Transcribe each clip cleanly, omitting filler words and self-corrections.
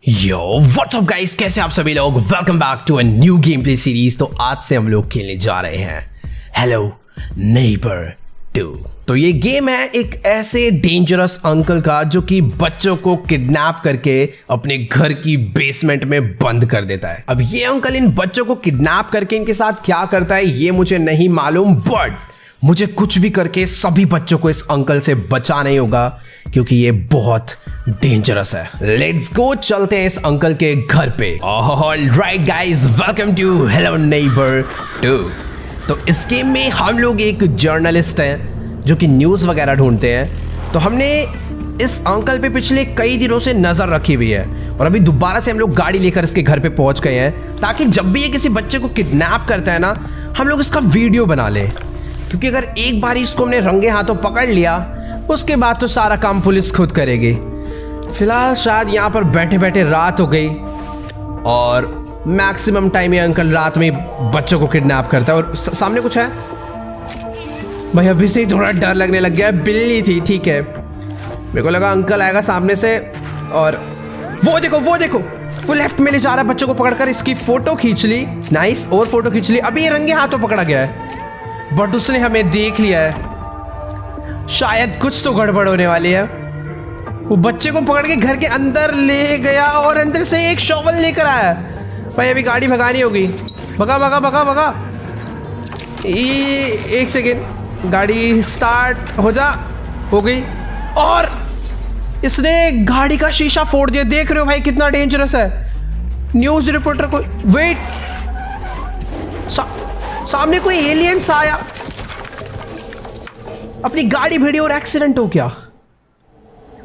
Yo what's up guys, कैसे आप सभी लोग। Welcome back to a new game play series. तो आज से हम लोग खेलने जा रहे हैं हेलो नेबर 2। तो ये गेम है एक ऐसे डेंजरस अंकल का जो कि बच्चों को किडनैप करके अपने घर की बेसमेंट में बंद कर देता है। अब ये अंकल इन बच्चों को किडनैप करके इनके साथ क्या करता है ये मुझे नहीं मालूम, बट मुझे कुछ भी करके सभी बच्चों को इस अंकल से बचाना ही होगा क्योंकि ये बहुत डेंजरस है। लेट्स गो, चलते हैं इस अंकल के घर पे। Alright guys, welcome to Hello Neighbor 2। तो इस गेम में हम लोग एक जर्नलिस्ट हैं जो कि न्यूज़ वगैरह ढूंढते हैं। तो हमने इस अंकल पे पिछले कई दिनों से नज़र रखी हुई है और अभी दोबारा से हम लोग गाड़ी लेकर इसके घर पे पहुंच गए हैं ताकि जब भी ये किसी बच्चे को किडनैप करता है ना, हम लोग इसका वीडियो बना लें। क्योंकि अगर एक बार इसको हमने रंगे हाथों पकड़ लिया उसके बाद तो सारा काम पुलिस खुद करेगी। फिलहाल शायद यहाँ पर बैठे बैठे रात हो गई और मैक्सिमम टाइम ये अंकल रात में बच्चों को किडनैप करता है। और सामने कुछ है भाई, अभी से ही थोड़ा डर लगने लग गया है। बिल्ली थी, ठीक है, मेरे को लगा अंकल आएगा सामने से। और वो देखो वो लेफ्ट में ले जा रहा है बच्चों को पकड़कर। इसकी फोटो खींच ली, नाइस, और फोटो खींच ली। अभी ये रंगे हाथों पकड़ा गया है बट उसने हमें देख लिया है। शायद कुछ तो गड़बड़ होने वाली है। वो बच्चे को पकड़ के घर के अंदर ले गया और अंदर से एक शॉवल लेकर आया। भाई अभी गाड़ी भगानी होगी। भगा। एक सेकेंड, गाड़ी स्टार्ट हो गई और इसने गाड़ी का शीशा फोड़ दिया। देख रहे हो भाई कितना डेंजरस है। न्यूज रिपोर्टर को वेट, सामने कोई एलियंस आया, अपनी गाड़ी भिड़ी और एक्सीडेंट हो गया।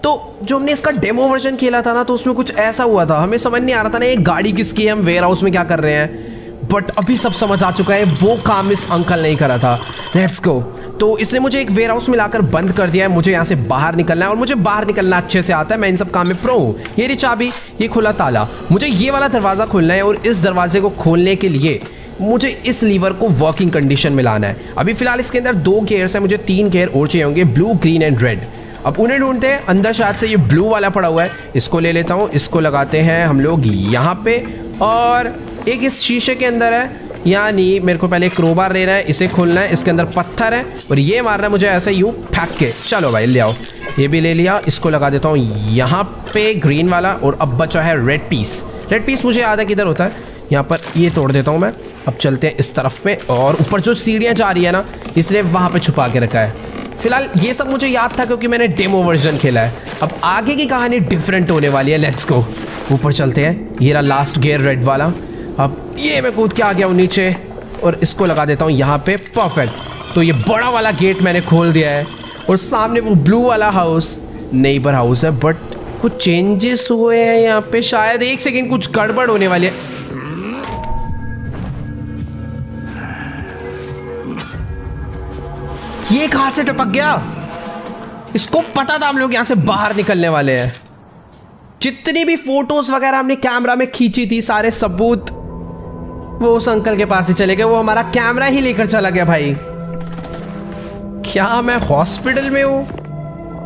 तो जो हमने इसका डेमो वर्जन खेला था ना, तो उसमें कुछ ऐसा हुआ था। हमें समझ नहीं आ रहा था ना ये गाड़ी किसकी है, हम वेयर हाउस में क्या कर रहे हैं, बट अभी सब समझ आ चुका है। वो काम इस अंकल ने ही करा था। Let's go. तो इसने मुझे एक वेयर हाउस में लाकर बंद कर दिया है। मुझे यहाँ से बाहर निकलना है और मुझे बाहर निकलना अच्छे से आता है। मैं इन सब काम में प्रो हूँ। ये रही चाबी, ये खुला ताला। मुझे ये वाला दरवाज़ा खोलना है और इस दरवाजे को खोलने के लिए मुझे इस लीवर को वर्किंग कंडीशन में लाना है। अभी फिलहाल इसके अंदर 2 गियर्स हैं, मुझे 3 गियर और चाहिए होंगे, ब्लू, ग्रीन एंड रेड। अब उन्हें ढूंढते हैं। अंदर शायद से ये ब्लू वाला पड़ा हुआ है, इसको ले लेता हूँ। इसको लगाते हैं हम लोग यहाँ पे, और एक इस शीशे के अंदर है, यानी मेरे को पहले क्रोबार लेना है, इसे खोलना है। इसके अंदर पत्थर है और ये मारना है मुझे ऐसे यूँ फेंक के। चलो भाई ले आओ, ये भी ले लिया। इसको लगा देता हूँ यहाँ पे ग्रीन वाला, और अब बचा है रेड पीस। रेड पीस मुझे याद है किधर होता है, यहाँ पर। ये तोड़ देता हूँ मैं। अब चलते हैं इस तरफ में, और ऊपर जो सीढ़ियाँ जा रही है ना, इसलिए वहाँ पे छुपा के रखा है। फिलहाल ये सब मुझे याद था क्योंकि मैंने डेमो वर्जन खेला है। अब आगे की कहानी डिफरेंट होने वाली है। लेट्स गो, ऊपर चलते हैं। ये रहा लास्ट गियर रेड वाला। अब ये मैं कूद के आ गया हूँ नीचे और इसको लगा देता हूँ यहाँ पे। परफेक्ट। तो ये बड़ा वाला गेट मैंने खोल दिया है और सामने वो ब्लू वाला हाउस नेबर हाउस है, बट कुछ चेंजेस हुए हैं यहाँ पे शायद। एक सेकेंड, कुछ गड़बड़ होने वाली है। ये कहां से टपक गया? इसको पता था हम लोग यहां से बाहर निकलने वाले हैं। जितनी भी फोटोज वगैरह हमने कैमरा में खींची थी, सारे सबूत वो उस अंकल के पास ही चले गए। वो हमारा कैमरा ही लेकर चला गया भाई। क्या मैं हॉस्पिटल में हूं?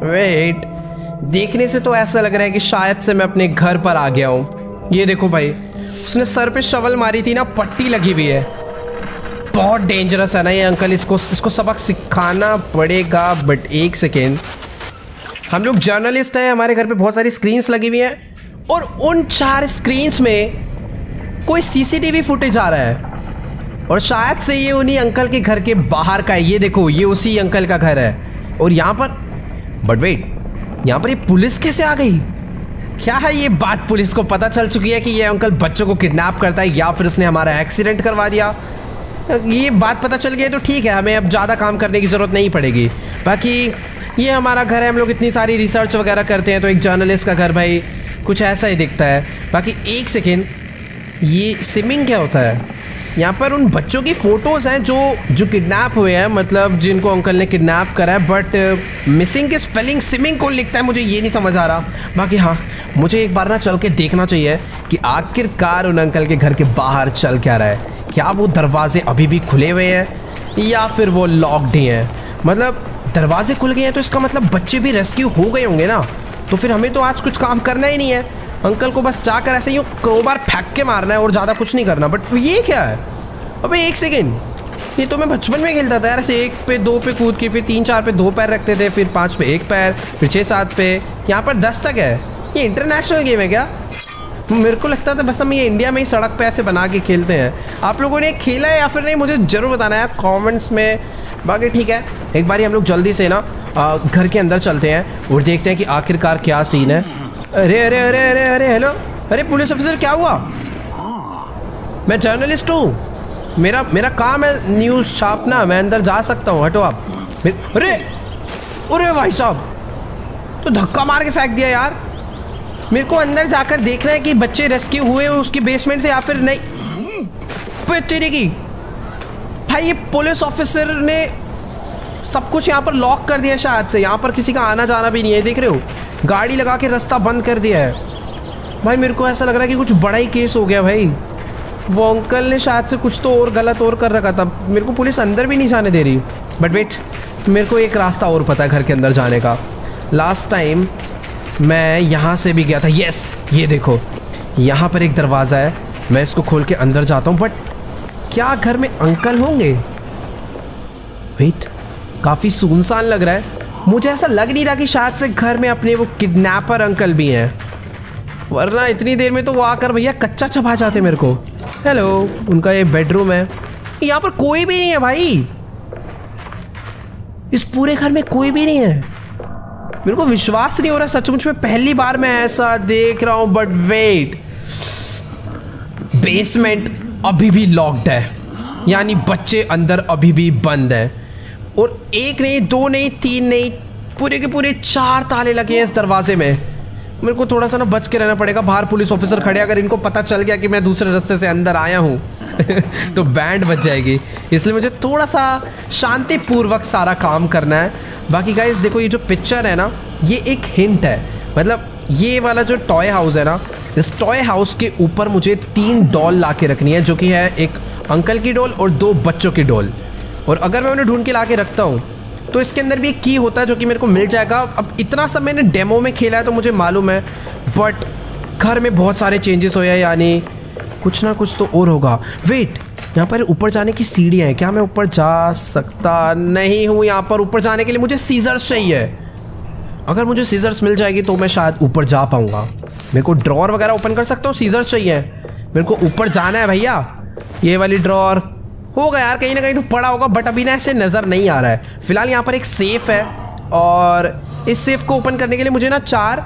वेट, देखने से तो ऐसा लग रहा है कि शायद से मैं अपने घर पर आ गया हूं। ये देखो भाई, उसने सर पे शवल मारी थी ना, पट्टी लगी हुई है। बहुत डेंजरस है ना ये अंकल, इसको सबक सिखाना पड़ेगा। बट एक सेकेंड, हम लोग जर्नलिस्ट हैं, हमारे घर पे बहुत सारी स्क्रीन्स लगी हुई हैं और उन 4 स्क्रीन्स में कोई सीसीटीवी फुटेज आ रहा है और शायद से ये उन्हीं अंकल के घर के बाहर का है। ये देखो, ये उसी अंकल का घर है। और यहाँ पर, बट वेट, यहाँ पर ये पुलिस कैसे आ गई? क्या है ये बात, पुलिस को पता चल चुकी है कि ये अंकल बच्चों को किडनैप करता है या फिर उसने हमारा एक्सीडेंट करवा दिया? ये बात पता चल गई तो ठीक है, हमें अब ज़्यादा काम करने की ज़रूरत नहीं पड़ेगी। बाकी ये हमारा घर है, हम लोग इतनी सारी रिसर्च वगैरह करते हैं, तो एक जर्नलिस्ट का घर भाई कुछ ऐसा ही दिखता है। बाकी एक सेकेंड, ये सिमिंग क्या होता है? यहाँ पर उन बच्चों की फ़ोटोज़ हैं जो किडनैप हुए हैं, मतलब जिनको अंकल ने किडनैप करा है। बट मिसिंग के स्पेलिंग सिमिंग कौन लिखता है, मुझे ये नहीं समझ आ रहा। बाकी हाँ, मुझे एक बार ना चल के देखना चाहिए कि आखिरकार उन अंकल के घर के बाहर चल क्या रहा है। क्या वो दरवाजे अभी भी खुले हुए हैं या फिर वो लॉक्ड ही हैं? मतलब दरवाजे खुल गए हैं तो इसका मतलब बच्चे भी रेस्क्यू हो गए होंगे ना, तो फिर हमें तो आज कुछ काम करना ही नहीं है। अंकल को बस जाकर ऐसे यूँ क्रोबार फेंक के मारना है और ज़्यादा कुछ नहीं करना। बट ये क्या है? अबे एक सेकेंड, ये तो मैं बचपन में खेलता था यार, ऐसे 1 पे 2 पे कूद के, फिर 3 4 पे 2 पैर रखते थे, फिर 5 पे 1 पैर, फिर 6 7 पे, यहाँ पर 10 तक है। ये इंटरनेशनल गेम है क्या? मेरे को लगता था बस हम ये इंडिया में ही सड़क पे ऐसे बना के खेलते हैं। आप लोगों ने खेला है या फिर नहीं, मुझे ज़रूर बताना यार कमेंट्स में। बाकी ठीक है, एक बार हम लोग जल्दी से ना घर के अंदर चलते हैं और देखते हैं कि आखिरकार क्या सीन है। अरे अरे अरे अरे अरे हेलो, अरे पुलिस ऑफिसर क्या हुआ? मैं जर्नलिस्ट हूँ, मेरा काम है न्यूज़ छापना, मैं अंदर जा सकता हूँ, हटो आप। अरे अरे भाई साहब, तो धक्का मार के फेंक दिया यार। मेरे को अंदर जाकर देखना है कि बच्चे रेस्क्यू हुए उसकी बेसमेंट से या फिर नहीं। तेरे की भाई, ये पुलिस ऑफिसर ने सब कुछ यहाँ पर लॉक कर दिया शायद से, यहाँ पर किसी का आना जाना भी नहीं है, देख रहे हो? गाड़ी लगा के रास्ता बंद कर दिया है भाई। मेरे को ऐसा लग रहा है कि कुछ बड़ा ही केस हो गया भाई। वो अंकल ने शायद से कुछ तो और गलत और कर रखा था, मेरे को पुलिस अंदर भी नहीं जाने दे रही। बट वेट, मेरे को एक रास्ता और पता है घर के अंदर जाने का। लास्ट टाइम मैं यहाँ से भी गया था। यस, ये देखो, यहाँ पर एक दरवाज़ा है, मैं इसको खोल के अंदर जाता हूँ। बट क्या घर में अंकल होंगे? वेट, काफ़ी सुनसान लग रहा है। मुझे ऐसा लग नहीं रहा कि शायद से घर में अपने वो किडनैपर अंकल भी हैं, वरना इतनी देर में तो वो आकर भैया कच्चा चबा जाते मेरे को। हेलो, उनका ये बेडरूम है। यहाँ पर कोई भी नहीं है भाई, इस पूरे घर में कोई भी नहीं है। मेरे को विश्वास नहीं हो रहा सचमुच में, पहली बार मैं ऐसा देख रहा हूँ। बट वेट, बेसमेंट अभी भी लॉक्ड है, यानी बच्चे अंदर अभी भी बंद है। और 1 नहीं 2 नहीं 3 नहीं, पूरे के पूरे 4 ताले लगे हैं इस दरवाजे में। मेरे को थोड़ा सा ना बच के रहना पड़ेगा, बाहर पुलिस ऑफिसर खड़े, अगर इनको पता चल गया कि मैं दूसरे रास्ते से अंदर आया हूँ तो बैंड बच जाएगी। इसलिए मुझे थोड़ा सा शांतिपूर्वक सारा काम करना है। बाकी गाइस देखो, ये जो पिक्चर है ना, ये एक हिंट है। मतलब ये वाला जो टॉय हाउस है ना, इस टॉय हाउस के ऊपर मुझे 3 डॉल ला के रखनी है, जो कि है एक अंकल की डॉल और 2 बच्चों की डॉल। और अगर मैं उन्हें ढूंढ के ला के रखता हूँ तो इसके अंदर भी एक की होता है जो कि मेरे को मिल जाएगा। अब इतना सब मैंने डेमो में खेला है तो मुझे मालूम है, बट घर में बहुत सारे चेंजेस हुए हैं, यानी कुछ ना कुछ तो और होगा। वेट, यहाँ पर ऊपर जाने की सीढ़ियाँ हैं, क्या मैं ऊपर जा सकता नहीं हूँ? यहाँ पर ऊपर जाने के लिए मुझे सीजर्स चाहिए। अगर मुझे सीजर्स मिल जाएगी तो मैं शायद ऊपर जा पाऊँगा। मेरे को ड्रॉर वगैरह ओपन कर सकता हूँ, सीजर्स चाहिए। मेरे को ऊपर जाना है भैया। ये वाली ड्रॉर होगा यार, कहीं ना कहीं तो पड़ा होगा, बट अभी ना ऐसे नज़र नहीं आ रहा है। फिलहाल यहाँ पर एक सेफ है और इस सेफ को ओपन करने के लिए मुझे ना 4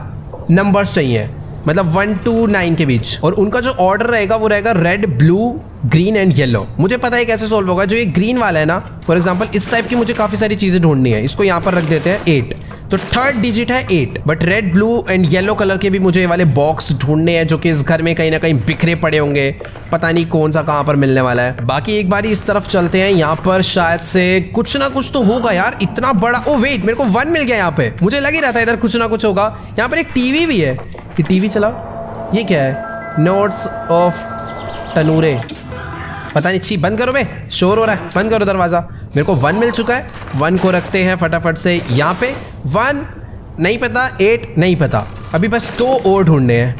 नंबर्स चाहिए, मतलब 1 to 9 के बीच। और उनका जो ऑर्डर रहेगा वो रहेगा red, blue, green and yellow. मुझे पता है कैसे सोल्व होगा। जो ये ग्रीन वाला है ना, फॉर एग्जांपल इस टाइप की मुझे काफ़ी सारी चीज़ें ढूंढनी है। इसको यहाँ पर रख देते हैं 8, तो 3rd डिजिट है 8। But red, blue and yellow colour के भी मुझे ये वाले बॉक्स ढूंढने हैं, जो कि इस घर में कहीं ना कहीं बिखरे पड़े होंगे, पता नहीं कौन सा कहाँ पर मिलने वाला है। बाकी एक बारी इस तरफ चलते हैं, यहाँ पर शायद से कुछ ना कुछ तो होगा यार, इतना बड़ा। ओ वेट, मेरे को 1 मिल गया यहाँ पे। मुझे लग ही रहा था इधर कुछ ना कुछ होगा। यहाँ पर एक टीवी भी है, ये टीवी चलाओ। ये क्या है? नोट्स ऑफ तनूरे, पता नहीं। छी, बंद करो बे, शोर हो रहा है, बंद करो दरवाज़ा। मेरे को 1 मिल चुका है, 1 को रखते हैं फटाफट से यहाँ पे। 1 नहीं पता, 8 नहीं पता, अभी बस 2 और ढूंढने हैं।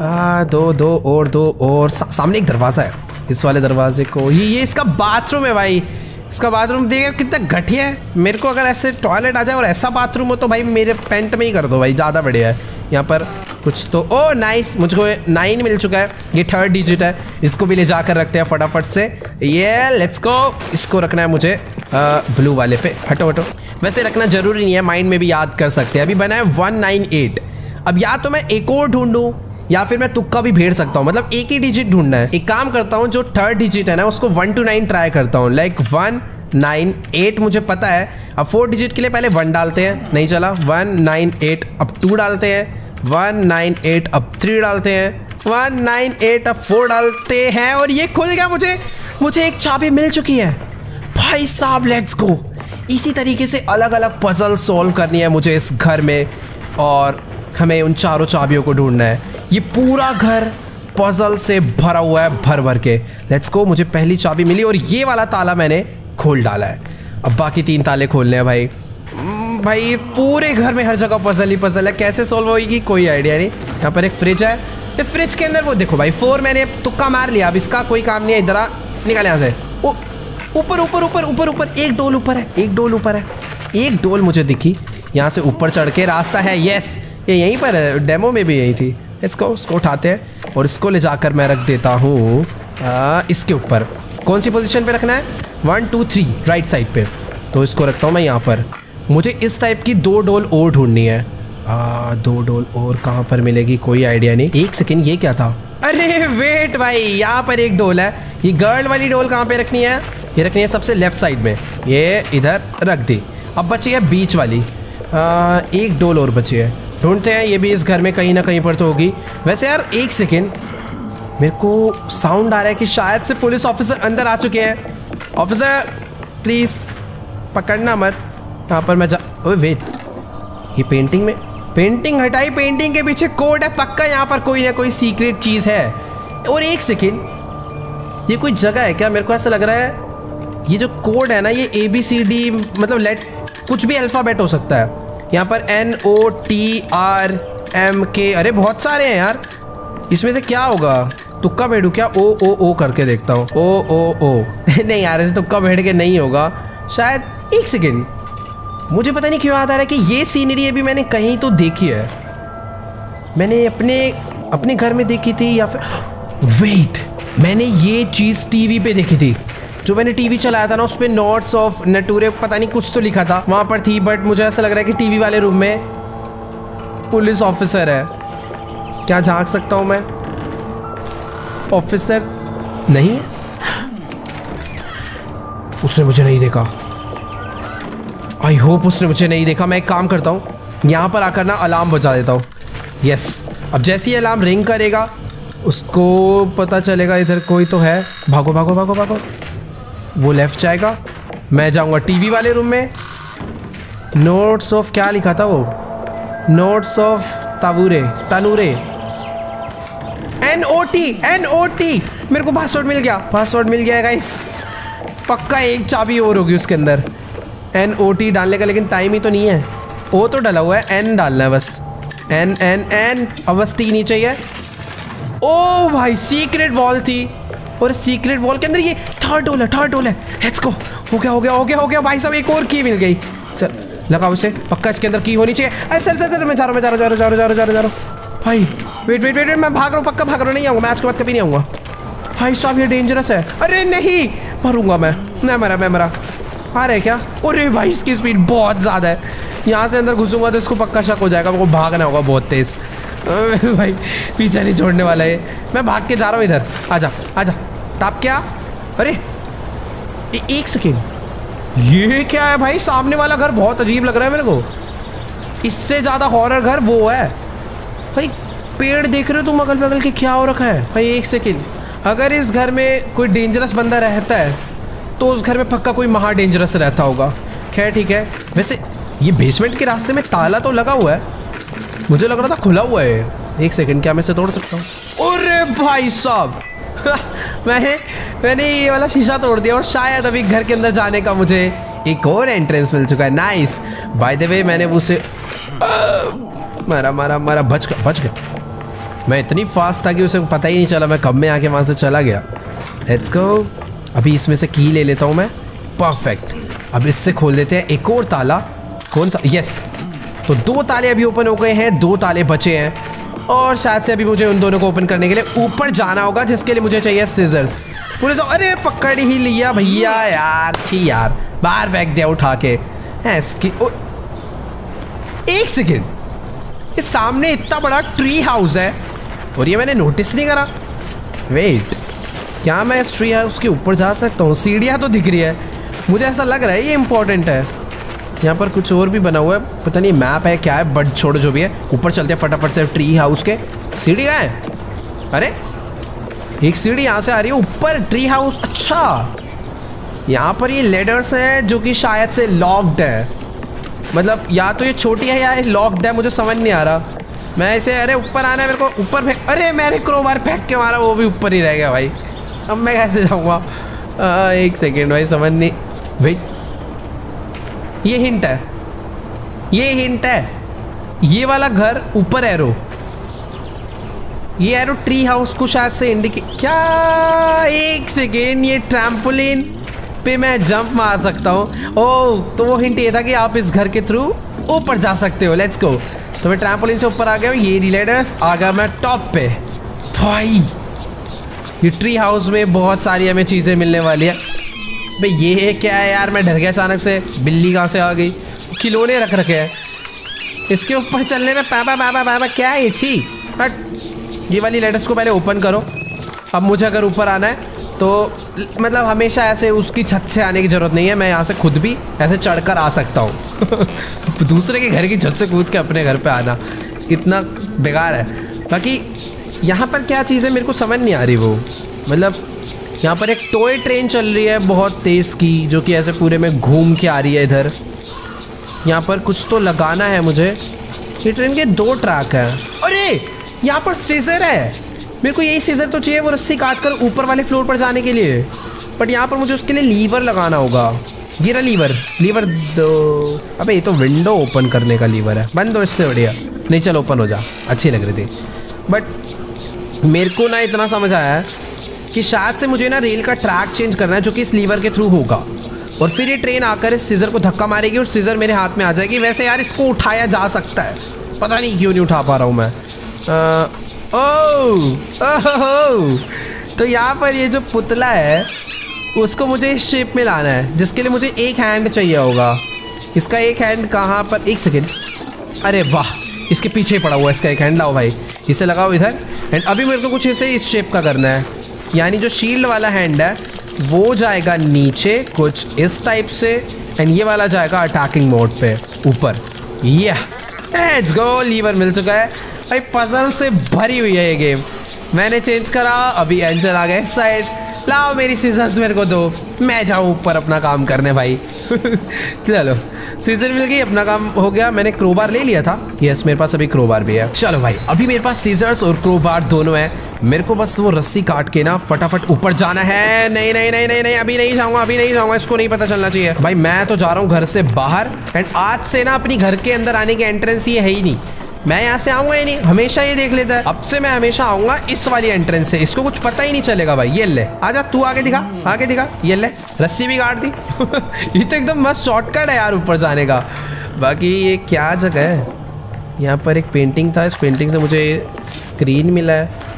2 और सामने एक दरवाज़ा है, इस वाले दरवाजे को, ये इसका बाथरूम है भाई। इसका बाथरूम देख कितना घटिया है। मेरे को अगर ऐसे टॉयलेट आ जाए और ऐसा बाथरूम हो तो भाई मेरे पेंट में ही कर दो भाई, ज़्यादा बढ़िया है। यहाँ पर कुछ तो, ओ नाइस, मुझको 9 मिल चुका है, ये 3rd डिजिट है। इसको भी ले जाकर रखते हैं फटाफट से। ये लेट्स गो। इसको रखना है मुझे ब्लू वाले पे। हटो हटो, वैसे रखना जरूरी नहीं है, माइंड में भी याद कर सकते हैं। अभी बना है 198। अब या तो मैं एक और ढूंढूं या फिर मैं तुक्का भी भेड़ सकता हूँ, मतलब एक ही डिजिट ढूंढना है। एक काम करता हूँ, जो 3rd डिजिट है ना उसको 1 to 9 ट्राई करता हूँ। लाइक 1 9 8 मुझे पता है। अब 4 डिजिट के लिए पहले 1 डालते हैं, नहीं चला। 1 9 8, अब 2 डालते हैं। 1 9 8, अब 3 डालते हैं। 1 9 8, अब 4 डालते हैं और ये खुल गया। मुझे एक चाबी मिल चुकी है भाई साहब, लेट्स गो। इसी तरीके से अलग अलग पजल सॉल्व करनी है मुझे इस घर में, और हमें उन चारों चाबियों को ढूंढना है। ये पूरा घर पजल से भरा हुआ है, भर भर के। लेट्स गो, मुझे पहली चाबी मिली और ये वाला ताला मैंने खोल डाला है। अब बाकी 3 ताले खोलने हैं भाई। भाई पूरे घर में हर जगह पजल ही पजल है, कैसे सॉल्व होगी कोई आइडिया नहीं। यहाँ पर एक फ्रिज है, इस फ्रिज के अंदर वो देखो भाई 4 मैंने तुक्का मार लिया, अब इसका कोई काम नहीं है। इधर आ, निकल यहाँ से। ऊपर ऊपर ऊपर ऊपर ऊपर, एक डोल ऊपर है, एक डोल ऊपर है, एक डोल मुझे दिखी। यहाँ से ऊपर चढ़ के रास्ता है। यस, ये यहीं पर है, डेमो में भी यही थी। इसको उठाते हैं और इसको ले जाकर मैं रख देता हूँ इसके ऊपर। कौन सी पोजीशन पे रखना है? 1 2 3 राइट साइड पे। तो इसको रखता हूँ मैं यहाँ पर। मुझे इस टाइप की 2 डोल और ढूंढनी है। 2 डोल और कहाँ पर मिलेगी कोई आइडिया नहीं। एक सेकेंड, ये क्या था? अरे वेट भाई, यहाँ पर एक डोल है। ये गर्ल वाली डोल कहाँ पे रखनी है? ये रखनी है सबसे लेफ्ट साइड में। ये इधर रख दी। अब बची है बीच वाली। एक डोल और बची है, ढूंढते हैं। ये भी इस घर में कहीं ना कहीं पर तो होगी। वैसे यार एक सेकेंड, मेरे को साउंड आ रहा है कि शायद से पुलिस ऑफिसर अंदर आ चुके हैं। ऑफिसर प्लीज़ पकड़ना मत। यहाँ पर मैं ओए वेट, ये पेंटिंग में, पेंटिंग हटाई, पेंटिंग के पीछे कोड है पक्का। यहाँ पर कोई ना कोई सीक्रेट चीज़ है। और एक सेकेंड, ये कोई जगह है क्या? मेरे को ऐसा लग रहा है ये जो कोड है ना, ये ABCD मतलब कुछ भी अल्फ़ाबेट हो सकता है। यहाँ पर NOTRMK, अरे बहुत सारे हैं यार। इसमें से क्या होगा? तुक्का भेड़ू क्या? O करके देखता हूँ। O नहीं यार, ऐसे तुक्का भेड़ के नहीं होगा शायद। एक सेकेंड, मुझे पता नहीं क्यों याद आ रहा है कि ये सीनरी अभी मैंने कहीं तो देखी है। मैंने अपने घर में देखी थी या फिर वेट, मैंने ये चीज़ टीवी पे देखी थी। जो मैंने टीवी चलाया था ना, उस पर नोट्स ऑफ नटूरे पता नहीं कुछ तो लिखा था, वहाँ पर थी। बट मुझे ऐसा लग रहा है कि टीवी वाले रूम में पुलिस ऑफिसर है। क्या झांक सकता हूँ मैं? ऑफिसर नहीं, उसने मुझे नहीं देखा। आई होप उसने मुझे नहीं देखा। मैं एक काम करता हूँ, यहाँ पर आकर ना अलार्म बजा देता हूँ। यस, अब जैसे ही अलार्म रिंग करेगा उसको पता चलेगा इधर कोई तो है। भागो भागो भागो भागो। वो लेफ्ट जाएगा, मैं जाऊँगा टीवी वाले रूम में। नोट्स ऑफ क्या लिखा था वो? नोट्स ऑफ तनूरे NOT। मेरे को पासवर्ड मिल गया, पासवर्ड मिल गया है गाइस। पक्का एक चाबी और होगी उसके अंदर। NOT डालने का लेकिन टाइम ही तो नहीं है। O तो डला हुआ है, N डालना है बस। N। अब बस T नहीं चाहिए। ओ भाई, सीक्रेट वॉल थी और सीक्रेट वॉल के अंदर ये थर्ड डोल है। Let's go. हो गया भाई साहब, एक और की मिल गई। चल लगा उसे, पक्का इसके अंदर की होनी चाहिए। अरे सर मैं जा रहा हूँ भाई। वेट, मैं भाग रहा हूँ, पक्का भाग रहा हूँ। नहीं आऊँगा मैं आज के बाद, कभी नहीं आऊँगा भाई साहब। ये डेंजरस है। अरे नहीं, मरूंगा मैं मरा। आ रहे क्या? अरे भाई इसकी स्पीड बहुत ज़्यादा है। यहाँ से अंदर घुसूंगा तो इसको पक्का शक हो जाएगा। मेरे को भागना होगा बहुत तेज़। भाई पीछे नहीं छोड़ने वाला है। मैं भाग के जा रहा हूँ इधर। आजा टाप क्या? अरे एक सेकेंड, ये क्या है भाई? सामने वाला घर बहुत अजीब लग रहा है मेरे को। इससे ज़्यादा हॉरर घर वो है भाई। पेड़ देख रहे हो तुम अगल बगल के, क्या हो रखा है भाई? एक सेकेंड, अगर इस घर में कोई डेंजरस बंदा रहता है तो उस घर में पक्का कोई महा डेंजरस रहता होगा। खैर ठीक है। वैसे ये बेसमेंट के रास्ते में ताला तो लगा हुआ है, मुझे लग रहा था खुला हुआ है। एक सेकंड, क्या मैं इसे तोड़ सकता हूँ? अरे भाई साहब मैंने ये वाला शीशा तोड़ दिया और शायद अभी घर के अंदर जाने का मुझे एक और एंट्रेंस मिल चुका है। नाइस। बाय द वे मैंने उसे मारा, बच गया। मैं इतनी फास्ट था कि उसे पता ही नहीं चला मैं कब में आके वहाँ से चला गया। Let's go. अभी इसमें से की ले लेता हूँ मैं। परफेक्ट। अब इससे खोल देते हैं एक और ताला। कौन सा? यस। तो 2 ताले अभी ओपन हो गए हैं, 2 ताले बचे हैं और शायद से अभी मुझे उन दोनों को ओपन करने के लिए ऊपर जाना होगा, जिसके लिए मुझे चाहिए सीजर्स। पुलिस, अरे पकड़ ही लिया भैया यार। छी यार, बाहर फेंक दिया उठा के। एक सेकेंड, इस सामने इतना बड़ा ट्री हाउस है और ये मैंने नोटिस नहीं करा। वेट, क्या मैं इस ट्री हाउस के ऊपर जा सकता हूँ? सीढ़ियाँ तो दिख रही है, मुझे ऐसा लग रहा है ये इंपॉर्टेंट है। यहाँ पर कुछ और भी बना हुआ है, पता नहीं मैप है क्या है, बट छोड़ो जो भी है। ऊपर चलते हैं फटाफट से ट्री हाउस के। सीढ़ी कहाँ है? अरे एक सीढ़ी यहाँ से आ रही है ऊपर ट्री हाउस। अच्छा, यहाँ पर ये लेडर्स हैं जो कि शायद से लॉक्ड है। मतलब या तो ये छोटी है या ये लॉक्ड है, मुझे समझ नहीं आ रहा। मैं इसे, अरे ऊपर आना है मेरे को, ऊपर फेंक। अरे मैंने क्रोबार फेंक के मारा, वो भी ऊपर ही रह गया भाई। अब मैं कैसे जाऊँगा? एक सेकेंड भाई, समझ नहीं भाई। ये हिंट है, ये वाला घर ऊपर एरो। ये एरो ट्री हाउस को शायद से इंडिकेट, क्या एक सेकेंड, ये ट्रैम्पोलिन पे मैं जंप मार सकता हूँ। ओह, तो वो हिंट ये था कि आप इस घर के थ्रू ऊपर जा सकते हो। Let's go. तो मैं ट्रैम्पोलिन से ऊपर आ गया हूँ, ये रिलेडर्स आ गया मैं टॉप पे। भाई ये ट्री हाउस में बहुत सारी हमें चीज़ें मिलने वाली है। भाई ये क्या है यार, मैं डर गया अचानक से। बिल्ली कहाँ से आ गई? खिलौने रख रखे हैं इसके ऊपर चलने में। पापा पापा पापा क्या है ये? छी बट ये वाली लेटर्स को पहले ओपन करो। अब मुझे अगर ऊपर आना है तो मतलब हमेशा ऐसे उसकी छत से आने की ज़रूरत नहीं है, मैं यहाँ से खुद भी ऐसे चढ़कर आ सकता हूँ। दूसरे के घर की छत से कूद के अपने घर पे आना कितना बेकार है। बाकी यहाँ पर क्या चीज़ है मेरे को समझ नहीं आ रही। वो मतलब यहाँ पर एक टॉय ट्रेन चल रही है बहुत तेज़ की, जो कि ऐसे पूरे में घूम के आ रही है इधर। यहाँ पर कुछ तो लगाना है मुझे। ये ट्रेन के 2 ट्रैक हैं। अरे यहाँ पर सीजर है, मेरे को यही सीजर तो चाहिए, वो रस्सी काट कर ऊपर वाले फ्लोर पर जाने के लिए। बट यहाँ पर मुझे उसके लिए लीवर लगाना होगा। ये रहा लीवर दो। अबे ये तो विंडो ओपन करने का लीवर है। बंद हो इससे बढ़िया। नहीं चल ओपन हो जा, अच्छी लग रही थी। बट मेरे को ना इतना समझ आया है कि शायद से मुझे ना रेल का ट्रैक चेंज करना है, जो कि इस लीवर के थ्रू होगा। और फिर ये ट्रेन आकर इस सीजर को धक्का मारेगी और सीजर मेरे हाथ में आ जाएगी। वैसे यार इसको उठाया जा सकता है, पता नहीं क्यों नहीं उठा पा रहा हूँ मैं। ओह, तो यहाँ पर ये जो पुतला है उसको मुझे इस शेप में लाना है, जिसके लिए मुझे एक हैंड चाहिए होगा। इसका एक हैंड कहाँ पर? एक सेकेंड। अरे वाह, इसके पीछे पड़ा हुआ है इसका एक हैंड। लाओ भाई, इसे लगाओ इधर। एंड अभी मेरे को कुछ इसे इस शेप का करना है, यानी जो शील्ड वाला हैंड है वो जाएगा नीचे कुछ इस टाइप से, एंड ये वाला जाएगा अटैकिंग मोड पे ऊपर। Let's go. लीवर मिल चुका है भाई। पजल से भरी हुई है ये गेम। मैंने चेंज करा, अभी एंजल आ गया इस साइड। लाओ मेरी सीजर्स मेरे को दो, मैं जाऊँ ऊपर अपना काम करने भाई। चलो सीजर मिल गई, अपना काम हो गया। मैंने क्रोबार ले लिया था। यस, मेरे पास अभी क्रोबार भी है। चलो भाई, अभी मेरे पास सीजर्स और क्रोबार दोनों है। मेरे को बस वो रस्सी काट के ना फटाफट ऊपर जाना है। नहीं नहीं नहीं नहीं नहीं, अभी नहीं जाऊंगा, इसको नहीं पता चलना चाहिए भाई। मैं तो जा रहा हूँ घर से बाहर। एंड आज से ना अपनी घर के अंदर आने की एंट्रेंस ये है ही नहीं। मैं यहाँ से आऊँगा ही नहीं, हमेशा ये देख लेता है। अब से मैं हमेशा आऊँगा इस वाली एंट्रेंस से, इसको कुछ पता ही नहीं चलेगा भाई। ये ले, आजा तू, आगे दिखा। ये ले, रस्सी भी काट दी। ये तो एकदम मस्त शॉर्टकट है यार ऊपर जाने का। बाकी ये क्या जगह है? यहाँ पर एक पेंटिंग था, इस पेंटिंग से मुझे स्क्रीन मिला है।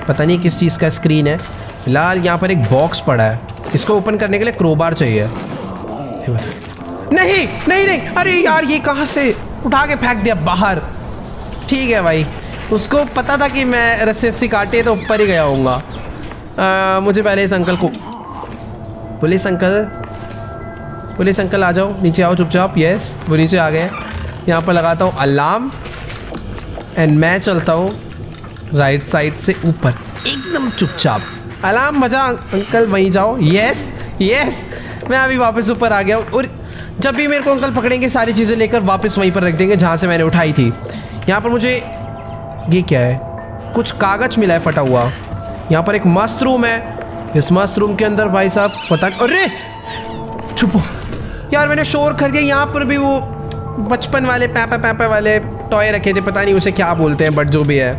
पता नहीं किस चीज़ का स्क्रीन है। फिलहाल यहाँ पर एक बॉक्स पड़ा है, इसको ओपन करने के लिए क्रोबार चाहिए। नहीं, अरे यार ये कहाँ से उठा के फेंक दिया बाहर। ठीक है भाई, उसको पता था कि मैं रस्सी काटे तो ऊपर ही गया होऊंगा। मुझे पहले इस अंकल को, पुलिस अंकल आ जाओ, नीचे आओ चुपचाप। यस, वो नीचे आ गए। यहाँ पर लगाता हूँ अलार्म एंड मैं चलता हूँ राइट साइड से ऊपर एकदम चुपचाप। अलार्म बजा, अंकल वहीं जाओ। यस, मैं अभी वापस ऊपर आ गया हूँ। और जब भी मेरे को अंकल पकड़ेंगे सारी चीज़ें लेकर वापस वहीं पर रख देंगे जहाँ से मैंने उठाई थी। यहाँ पर मुझे ये क्या है? कुछ कागज मिला है फटा हुआ। यहाँ पर एक मस्त रूम है। इस मस्त रूम के अंदर भाई साहब पता नहीं, अरे छुपो यार, मैंने शोर कर दिया। यहाँ पर भी वो बचपन वाले पैपा वाले टॉय रखे थे, पता नहीं उसे क्या बोलते हैं, बट जो भी है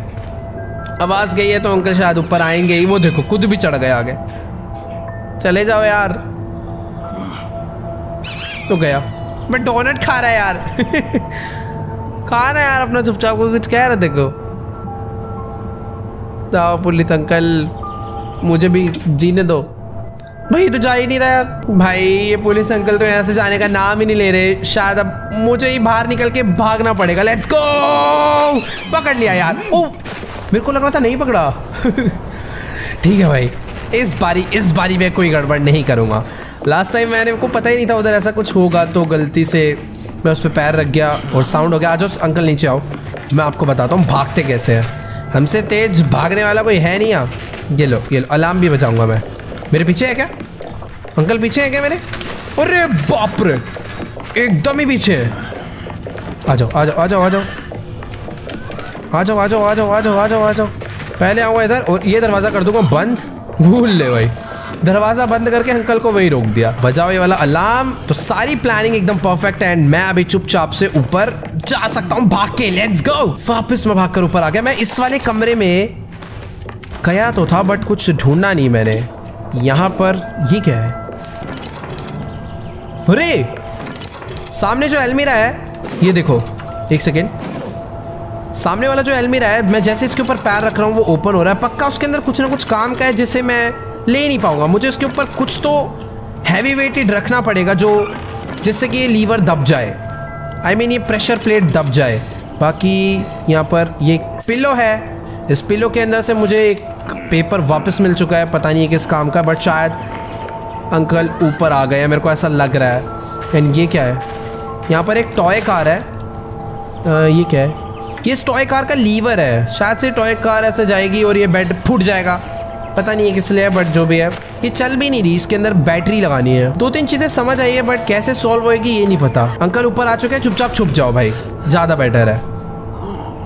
आवाज़ गई है तो अंकल शायद ऊपर आएंगे ही। वो देखो खुद भी चढ़ गए आगे। चले जाओ यार। तो गया, मैं डोनट खा रहा है यार। खाना यार अपना चुपचाप, को कुछ कह रहे देखो। जाओ पुलिस अंकल, मुझे भी जीने दो भाई। तो जा ही नहीं रहा यार भाई। ये पुलिस अंकल तो यहाँ से जाने का नाम ही नहीं ले रहे। शायद अब मुझे ही बाहर निकल के भागना पड़ेगा। Let's go. पकड़ लिया यार। ओ, मेरे को लग रहा था नहीं पकड़ा। ठीक है भाई, इस बारी मैं कोई गड़बड़ नहीं करूँगा। लास्ट टाइम मैंने को पता ही नहीं था उधर ऐसा कुछ होगा, तो गलती से मैं उस पर पैर रख गया और साउंड हो गया। आ जाओ अंकल नीचे आओ, मैं आपको बताता हूँ भागते कैसे हैं। हमसे तेज भागने वाला कोई है नहीं यहाँ। ये लो अलार्म भी बजाऊंगा मैं। मेरे पीछे है क्या अंकल? पीछे है क्या मेरे? अरे बाप रे, एकदम ही पीछे है। आ जाओ। पहले आऊँगा इधर और ये दरवाज़ा कर दूंगा बंद। भूल ले भाई, दरवाज़ा बंद करके अंकल को वहीं रोक दिया। बजाओ ये वाला अलार्म। तो सारी प्लानिंग एकदम परफेक्ट है एंड मैं अभी चुपचाप से ऊपर जा सकता हूँ भाग के। Let's go. वापस मैं भाग कर ऊपर आ गया। मैं इस वाले कमरे में गया तो था बट कुछ ढूंढा नहीं मैंने। यहाँ पर ये क्या है? अरे सामने जो अलमीरा है, ये देखो, एक सेकेंड, सामने वाला जो अलमीरा है, मैं जैसे इसके ऊपर पैर रख रहा हूँ वो ओपन हो रहा है। पक्का उसके अंदर कुछ ना कुछ काम का है जिसे मैं ले नहीं पाऊंगा। मुझे उसके ऊपर कुछ तो हैवी वेटेड रखना पड़ेगा जो जिससे कि ये लीवर दब जाए, आई मीन ये प्रेशर प्लेट दब जाए। बाकी यहाँ पर ये पिलो है, इस पिलो के अंदर से मुझे एक पेपर वापस मिल चुका है, पता नहीं है किस काम का, बट शायद अंकल ऊपर आ गए हैं, मेरे को ऐसा लग रहा है। एंड ये क्या है? यहाँ पर एक टॉय कार है। ये क्या है? ये इस टॉय कार का लीवर है, शायद से टॉय कार ऐसे जाएगी और ये बेड फूट जाएगा, पता नहीं है किस लिए, बट जो भी है ये चल भी नहीं रही, इसके अंदर बैटरी लगानी है। 2-3 चीज़ें समझ आई है बट कैसे सॉल्व होएगी ये नहीं पता। अंकल ऊपर आ चुके हैं, चुपचाप छुप जाओ भाई, ज़्यादा बेटर है,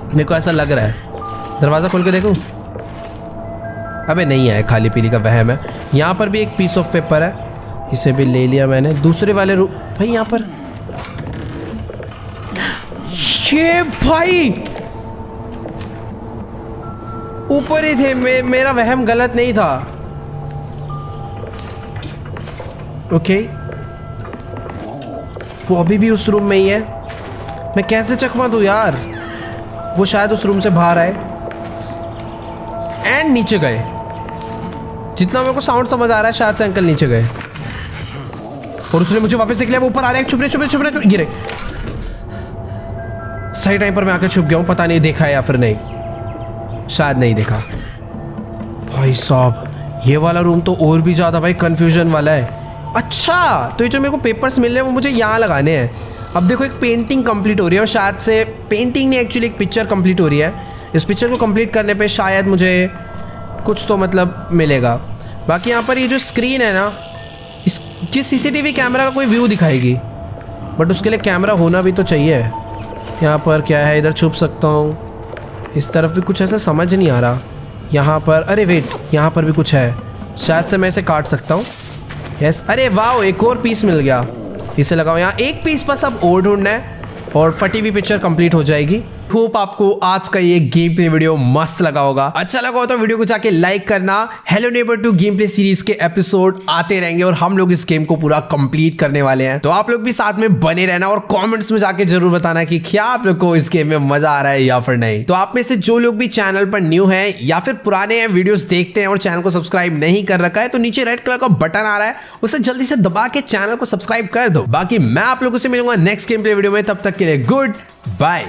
मेरे को ऐसा लग रहा है। दरवाज़ा खोल के देखूँ? अबे नहीं है, खाली पीली का वहम है। यहाँ पर भी एक पीस ऑफ पेपर है, इसे भी ले लिया मैंने। दूसरे वाले रूम भाई, यहाँ पर ये भाई ऊपर ही थे, मेरा वहम गलत नहीं था। ओके, वो अभी भी उस रूम में ही है। मैं कैसे चकमा दूं यार? वो शायद उस रूम से बाहर आए एंड नीचे गए। जितना मेरे को साउंड समझ आ रहा है शायद से अंकल नीचे गए और उसने मुझे वापस देख लिया। वो ऊपर आ रहे हैं, छुप रहे, गिरे। सही टाइम पर मैं आकर छुप गया हूँ, पता नहीं देखा है या फिर नहीं, शायद नहीं देखा। भाई साहब ये वाला रूम तो और भी ज़्यादा भाई कंफ्यूजन वाला है। अच्छा, तो ये जो मेरे को पेपर्स मिल रहे हैं वो मुझे यहाँ लगाने हैं। अब देखो एक पेंटिंग कंप्लीट हो रही है और शायद से पेंटिंग नहीं, एक्चुअली एक पिक्चर कंप्लीट हो रही है। इस पिक्चर को कंप्लीट करने पे शायद मुझे कुछ तो मतलब मिलेगा। बाकी यहाँ पर ये जो स्क्रीन है ना, इसकी सीसीटीवी कैमरा का कोई व्यू दिखाएगी, बट उसके लिए कैमरा होना भी तो चाहिए। यहाँ पर क्या है? इधर छुप सकता हूँ, इस तरफ भी कुछ ऐसा समझ नहीं आ रहा। यहाँ पर अरे वेट, यहाँ पर भी कुछ है, शायद से मैं इसे काट सकता हूँ। यस, अरे वाह, एक और पीस मिल गया, इसे लगाओ यहाँ। एक पीस बस अब और ढूंढना है और फटी हुई पिक्चर कंप्लीट हो जाएगी। होप आपको आज का ये गेम प्ले वीडियो मस्त लगा होगा। अच्छा लगा हो तो वीडियो को जाके लाइक करना। Hello Neighbor 2 game play series के एपिसोड आते रहेंगे और हम लोग इस गेम को पूरा कंप्लीट करने वाले हैं, तो आप लोग भी साथ में बने रहना और कमेंट्स में जाके जरूर बताना कि क्या आप लोग को इस गेम में मजा आ रहा है या फिर नहीं। तो आप में से जो लोग भी चैनल पर न्यू है या फिर पुराने वीडियोस देखते हैं और चैनल को सब्सक्राइब नहीं कर रखा है, तो नीचे रेड कलर का बटन आ रहा है, उसे जल्दी से दबा के चैनल को सब्सक्राइब कर दो। बाकी मैं आप लोगों से मिलूंगा नेक्स्ट गेम प्ले वीडियो में, तब तक के लिए गुड बाय।